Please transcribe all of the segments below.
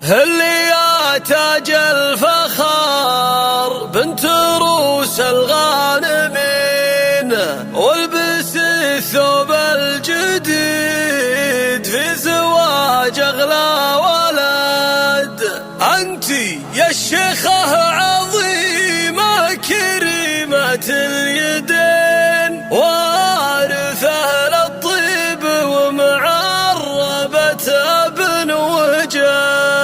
اللي يا تاج الفخار بنت روس الغانمين، والبس الثوب الجديد في زواج اغلى ولد. انتي يا الشيخة عظيمة كريمة اليدين، وارثة للطيب ومعربة ابن وجاد.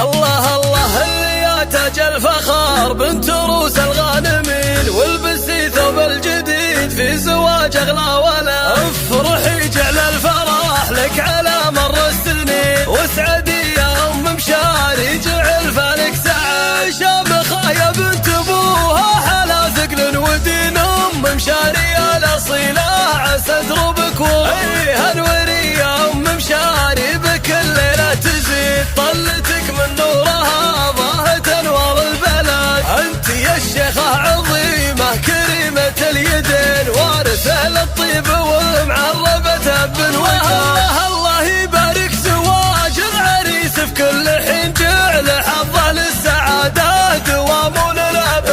الله الله اللي يا تاج الفخار بنت روس الغانمين، والبسي ثوب الجديد في زواج اغلى ولد. افرحي جعل الفرح لك على مر السنين، واسعدي يا ام مشاري جعل فالك سعى. شامخة يا بنت ابوها حلا ثقل ودين، ام مشاري الاصيلة عسى دروبك هنوري يا ام مشاري بكل ليلة تزيد طلتك من نورها ضاهت انوار البلد. انت يا الشيخة عظيمة كريمة اليدين، وارثة للطيب ومعربة ابن وجاد. الله يبارك زواج العريس في كل حين، جعل حظه للسعادة دوام للابد.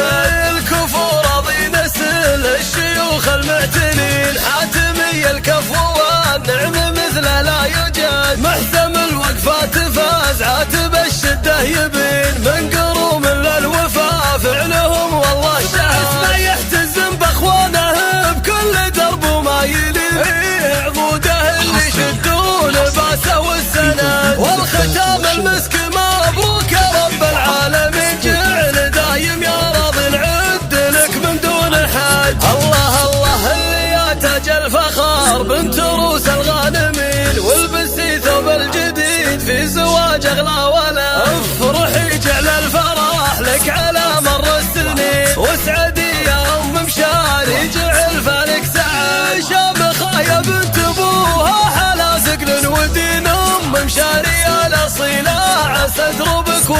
الكفور راضي نسل الشيوخ المعتنين، حاتمي الكفو والنعم مثله لا يوجد. محسم الوقفات فاز عاتب الشدة يبين، من قروم للوفا فعلهم والله شهد. ما يحتزم باخوانه بكل درب وما يلين، عضوده اللي يشدون باسه والسند. والختام المسك مبروك يا رب العالمين، جعل دايم يا راضي نعد لك من دون حد. الله الله اللي يا تاج الفخار بنت روس الغانمين، والبسي ثوب الجديد في زواج اغلى ولد. افرحي جعل الفرح لك على مر السنين، واسعدي يا ام مشاري جعل فالك سعى. شامخة يا بنت ابوها حلا ثقل ودين، ام مشاري الاصيلة عسى دروبك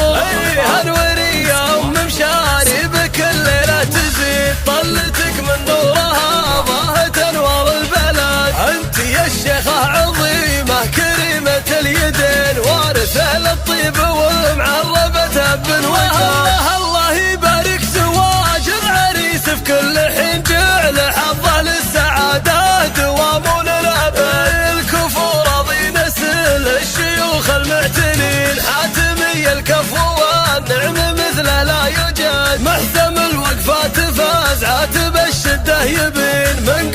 هنوري يا ام مشاري بكل ليلة تزيد طلتك من نورها ضاهت انوار البلد. انت يا الشيخة عظيمة كريمة اليدين، وارثة للطيب ومعربة ابن وجاد. الله يبارك زواج العريس في كل حين، جعل حظه للسعادة دوام للابد. الكفور راضي نسل الشيوخ المعتنين، حاتمي الكفو والنعم مثله لا يوجد. محسم الوقفات فاز عاتب الشدة يبين، من